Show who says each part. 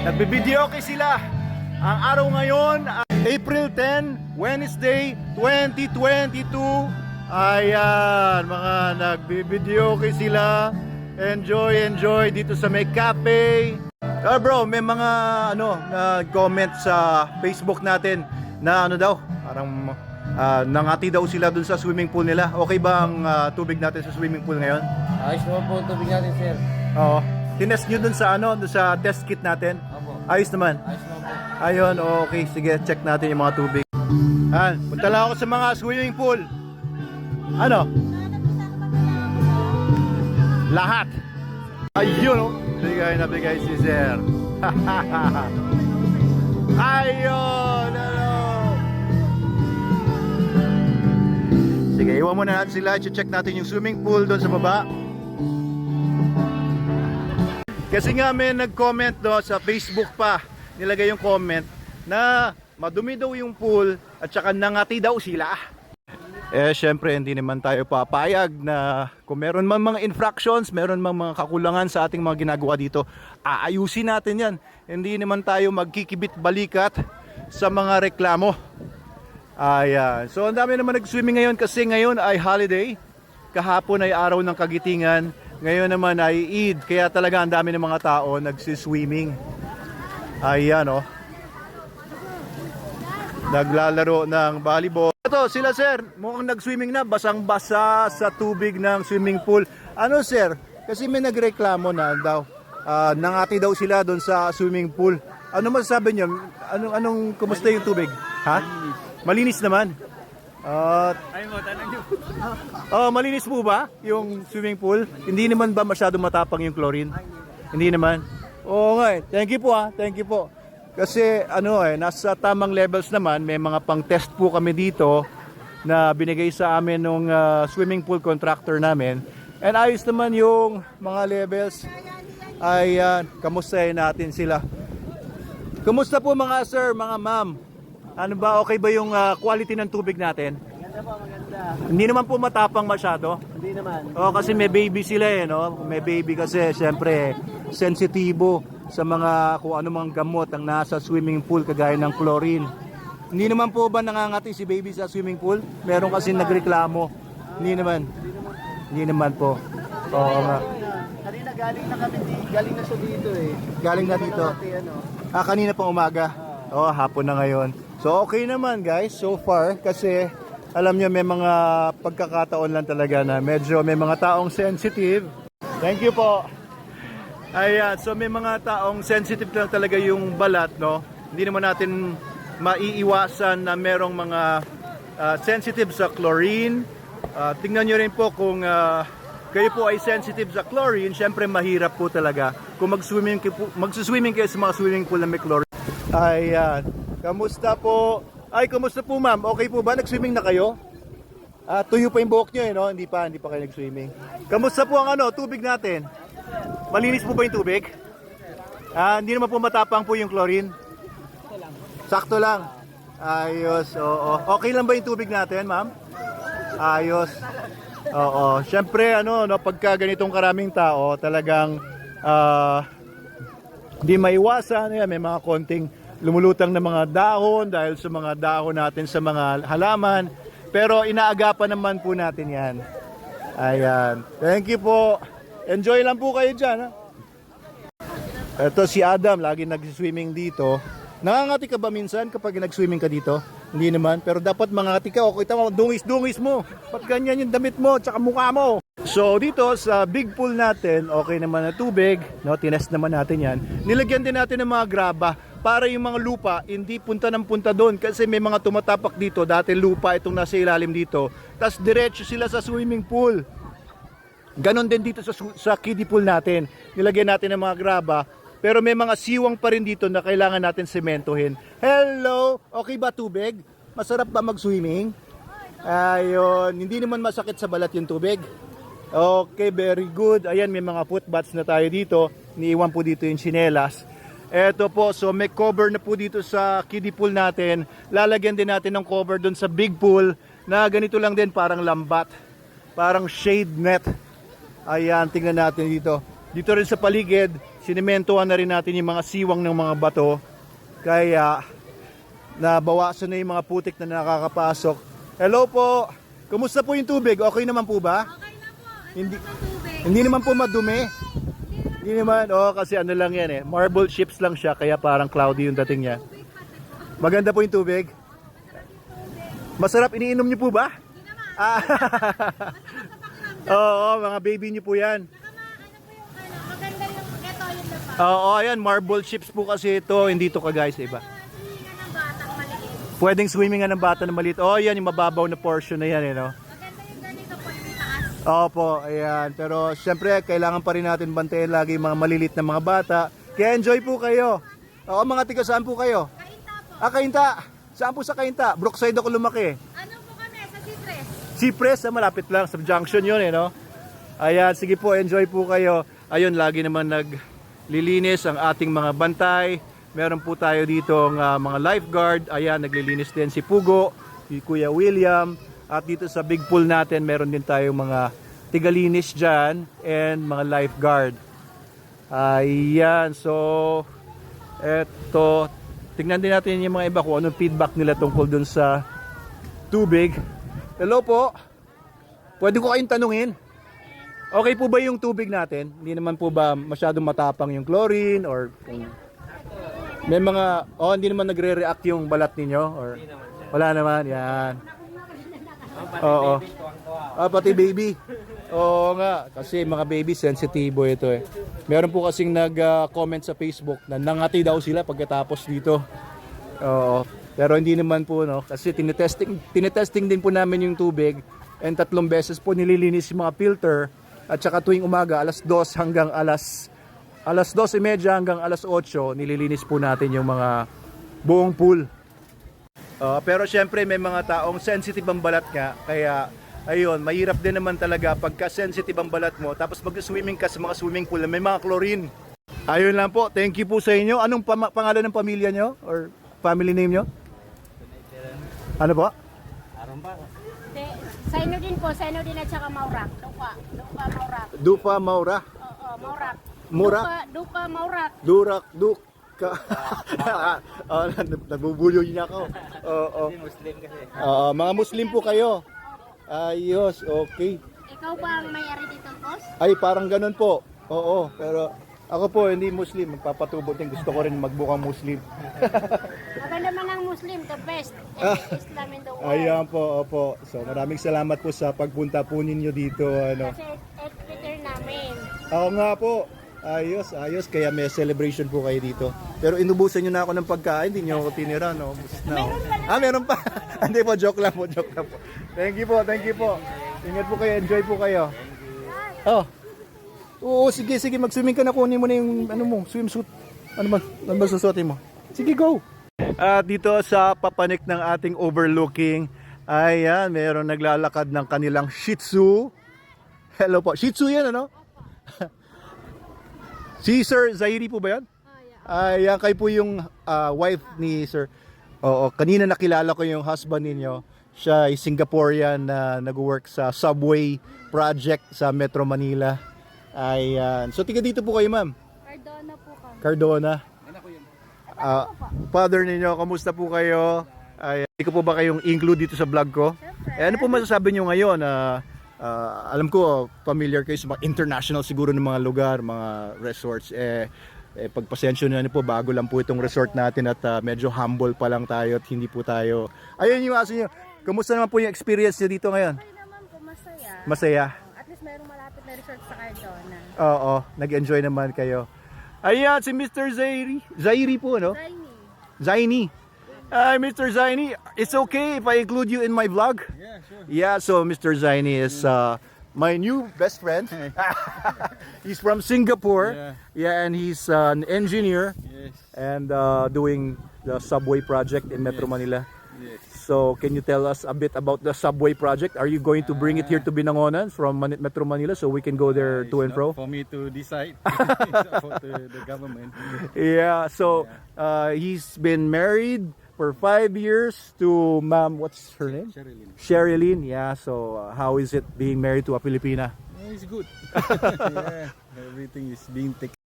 Speaker 1: Nagbibideo sila. Ang araw ngayon, April 10, Wednesday, 2022. Ayan, mga nagbibideo sila. Enjoy dito sa may cafe. Bro, may mga nag-comment sa Facebook natin na daw, parang nangati daw sila dun sa swimming pool nila. Okay ba ang tubig natin sa swimming pool ngayon?
Speaker 2: Ayos naman po ang tubig natin, sir.
Speaker 1: Oo. Tinest nyo dun sa test kit natin?
Speaker 2: Opo.
Speaker 1: Ayos naman.
Speaker 2: Ayos naman po.
Speaker 1: Ayun, okay. Sige, check natin yung mga tubig. Punta lang ako sa mga swimming pool. Ano? Lahat. Ayun, oh. Nabigay si Sir. Ayun, Sige, iwan muna natin sila. I-check natin yung swimming pool doon sa baba. Kasi nga may nag-comment sa Facebook pa, nilagay yung comment na madumi daw yung pool at saka nangati daw sila. Syempre hindi naman tayo papayag na kung meron man mga infractions, meron man mga kakulangan sa ating mga ginagawa dito, aayusin natin yan. Hindi naman tayo magkikibit balikat sa mga reklamo. Ayan. So ang dami naman nag-swimming ngayon kasi ngayon ay holiday. Kahapon ay araw ng Kagitingan. Ngayon naman ay Eid, kaya talaga ang dami ng mga tao nagsiswimming. Ayan, oh. Naglalaro ng volleyball. Ito, sila sir, mukhang nag-swimming na, basang-basa sa tubig ng swimming pool. Ano sir? Kasi may nagreklamo na daw. Nangati daw sila doon sa swimming pool. Ano masasabi niyo? Kumusta yung tubig? Ha? Malinis naman. Malinis po ba yung swimming pool? Hindi naman ba masyado matapang yung chlorine? Hindi naman. Oo nga eh. Thank you po Thank you po. Kasi nasa tamang levels naman. May mga pang-test po kami dito na binigay sa amin nung swimming pool contractor namin. And ayos naman yung mga levels. Ayan, kamustahin natin sila. Kumusta po mga sir, mga ma'am? Ano ba, okay ba yung quality ng tubig natin?
Speaker 2: Maganda po, maganda.
Speaker 1: Hindi naman po matapang masyado.
Speaker 2: Hindi naman.
Speaker 1: Kasi may baby sila no? May baby kasi syempre sensitibo sa mga kung ano mga gamot ang nasa swimming pool kagaya ng chlorine. Hindi naman po ba nangangati si baby sa swimming pool? Meron kasi nagreklamo. Hindi naman. Hindi naman po. Oo nga.
Speaker 2: Kanina galing na siya dito eh.
Speaker 1: Galing na dito. Kanina pang umaga. Hapon na ngayon. So okay naman guys, so far kasi alam nyo may mga pagkakataon lang talaga na medyo may mga taong sensitive. Thank you po. Ayan, so may mga taong sensitive lang talaga yung balat, no? Hindi naman natin maiiwasan na merong mga sensitive sa chlorine. Tingnan nyo rin po kung kayo po ay sensitive sa chlorine, syempre mahirap po talaga kung magsuswimming kayo sa mga swimming pool na may chlorine. Ayan. Kamusta po? Kamusta po ma'am? Okay po ba? Nag-swimming na kayo? Tuyo pa yung buhok nyo no? Hindi pa kayo nag-swimming. Kamusta po ang tubig natin? Malinis po ba yung tubig? Hindi naman po matapang po yung chlorine? Sakto lang. Ayos, oo. Okay lang ba yung tubig natin ma'am? Ayos. Oo. Siyempre pagka ganitong karaming tao, talagang hindi maiwasan. May mga konting lumulutang na mga dahon dahil sa mga dahon natin sa mga halaman. Pero inaagapan naman po natin yan. Ayan. Thank you po. Enjoy lang po kayo dyan. Ito si Adam, lagi nag-swimming dito. Nangangati ka ba minsan kapag nag-swimming ka dito? Hindi naman. Pero dapat mangati ka. O kita mo, dungis-dungis mo. Ba't ganyan yung damit mo tsaka mukha mo? So dito sa big pool natin, okay naman na tubig. Tinest naman natin yan. Nilagyan din natin ng mga graba para yung mga lupa hindi punta ng punta doon kasi may mga tumatapak dito. Dati lupa itong nasa ilalim dito. Tapos diretso sila sa swimming pool. Ganon din dito sa kiddie pool natin. Nilagyan natin ng mga graba. Pero may mga siwang pa rin dito na kailangan natin sementohin. Hello! Okay ba tubig? Masarap ba mag-swimming? Ayun. Hindi naman masakit sa balat yung tubig. Okay, very good. Ayan, may mga footbaths na tayo dito. Niiwan po dito yung tsinelas. Eto po, so may cover na po dito sa kiddie pool natin. Lalagyan din natin ng cover doon sa big pool na ganito lang din, parang lambat. Parang shade net. Ayan, tingnan natin dito. Dito rin sa paligid, sinimentohan na rin natin yung mga siwang ng mga bato. Kaya nabawasan na yung mga putik na nakakapasok. Hello po! Kumusta po yung tubig? Okay naman po ba?
Speaker 3: Okay na po.
Speaker 1: Hindi,
Speaker 3: Tubig.
Speaker 1: hindi naman po madumi. Hindi naman. Kasi ano lang yan Marble chips lang siya kaya parang cloudy yung dating niya. Maganda po yung tubig. Masarap iniinom niyo po ba? Ah. Oo, mga baby niyo po yan.
Speaker 3: Maganda yung ito yung laba.
Speaker 1: Oo, ayan, marble chips po kasi ito. Hindi to ka guys, iba.
Speaker 3: Swimming ng batang maliit.
Speaker 1: Pwedeng swimmingan ng bata na maliit. Yan yung mababaw na portion na yan, no?
Speaker 3: Maganda yung ganito po yung taas.
Speaker 1: Opo, ayan. Pero syempre, kailangan pa rin natin bantayan lagi yung mga malilit na mga bata. Kaya enjoy po kayo. Oo, mga tiga, saan po kayo?
Speaker 3: Kainta po.
Speaker 1: Kainta. Saan po sa Kainta? Brookside ako lumaki.
Speaker 3: Ano po kami sa Citres?
Speaker 1: Cypress, malapit lang. Sa junction yun, no? Ayan, sige po, enjoy po kayo. Ayun, lagi naman naglilinis ang ating mga bantay. Meron po tayo dito mga lifeguard. Ayan, naglilinis din si Pugo, si Kuya William. At dito sa big pool natin, meron din tayong mga tigalinis dyan and mga lifeguard. Ayan, so eto, tingnan din natin yung mga iba kung anong feedback nila tungkol dun sa tubig. Hello po, pwede ko kayong tanungin, okay po ba yung tubig natin? Hindi naman po ba masyadong matapang yung chlorine or kung may mga, hindi naman nagre-react yung balat ninyo? Or wala naman, yan. Oo. Pati baby. Oo nga, kasi mga baby sensitibo ito Meron po kasing nag-comment sa Facebook na nangati daw sila pagkatapos dito. Oo. Pero hindi naman po, no? Kasi tinetesting din po namin yung tubig and 3 beses po nililinis yung mga filter at saka tuwing umaga alas 2 hanggang alas 12:30 hanggang alas 8 nililinis po natin yung mga buong pool. Pero syempre may mga taong sensitive ang balat nga, kaya ayun, mahirap din naman talaga pagka sensitive ang balat mo tapos mag-swimming ka sa mga swimming pool na may mga chlorine. Ayun lang po, thank you po sa inyo. Anong pangalan ng pamilya nyo or family name nyo? Ano po?
Speaker 3: Saino din po, Saino din at saka Maurak. Dupa Maurak.
Speaker 1: Dupa Maura.
Speaker 3: Oo, Maurak.
Speaker 1: Murak.
Speaker 3: Dupa Maurak.
Speaker 1: Duka. Nabubulo niya ako. Oo.
Speaker 2: Muslim kasi.
Speaker 1: Mga Muslim po kayo. Ayos, okay.
Speaker 3: Ikaw ba ang may-ari dito, boss?
Speaker 1: Ay, parang ganun po. Oo, pero ako po hindi Muslim. Magpapatubo din. Gusto ko rin magbukang Muslim.
Speaker 3: Maganda man ang Muslim, the best. Islam in the world.
Speaker 1: Ayan po, opo. So, maraming salamat po sa pagpunta po ninyo dito.
Speaker 3: Kasi Twitter namin.
Speaker 1: Oo nga po. Ayos. Kaya may celebration po kayo dito. Pero inubusan nyo na ako ng pagkain. Hindi nyo ako tinira, no? Meron pa. Hindi po, joke lang po. Thank you po. Ingat po kayo, enjoy po kayo. Oo, sige, mag-swimming ka na. Kunin mo na yung swimsuit. Ano ba susuotin mo? Sige, go! At dito sa papanik ng ating overlooking, ayan, meron naglalakad ng kanilang Shih Tzu. Hello po. Shih Tzu yan, ano? Si Sir Zairi po ba yan? Ayan, kayo po yung wife ni Sir. Oo, kanina nakilala ko yung husband ninyo. Siya ay Singaporean na nag-work sa subway project sa Metro Manila. Ayan. So, tiga dito po kayo, ma'am?
Speaker 3: Cardona po kami.
Speaker 1: Cardona. Father ninyo, kamusta po kayo? Hindi ko po ba kayong include dito sa vlog ko? Ano po masasabi nyo ngayon? Alam ko, familiar kayo sa mga international siguro ng mga lugar, mga resorts. Pagpasensyo nyo po, bago lang po itong resort natin at medyo humble pa lang tayo at hindi po tayo. Ayun yung aso nyo. Kamusta naman po yung experience nyo dito ngayon?
Speaker 3: Okay naman po, masaya.
Speaker 1: Masaya?
Speaker 3: At least mayroong malapit na resort sa Cardona.
Speaker 1: Oo, nag-enjoy naman kayo. Ayan, si Mr. Zairi. Zairi po, no? Zaini. Hi, Mr. Zaini. It's okay if I include you in my vlog?
Speaker 2: Yeah, sure.
Speaker 1: Yeah, so Mr. Zaini is my new best friend. He's from Singapore. Yeah, and he's an engineer.
Speaker 2: Yes.
Speaker 1: And doing the subway project in Metro Manila.
Speaker 2: Yes.
Speaker 1: So, can you tell us a bit about the subway project? Are you going to bring it here to Binangonan from Metro Manila so we can go there to and fro?
Speaker 2: For me to decide. It's up to the government.
Speaker 1: Yeah, so he's been married for 5 years to Ma'am, what's her name? Sherilyn. Yeah, so how is it being married to a Filipina?
Speaker 2: It's good. Yeah, everything is being taken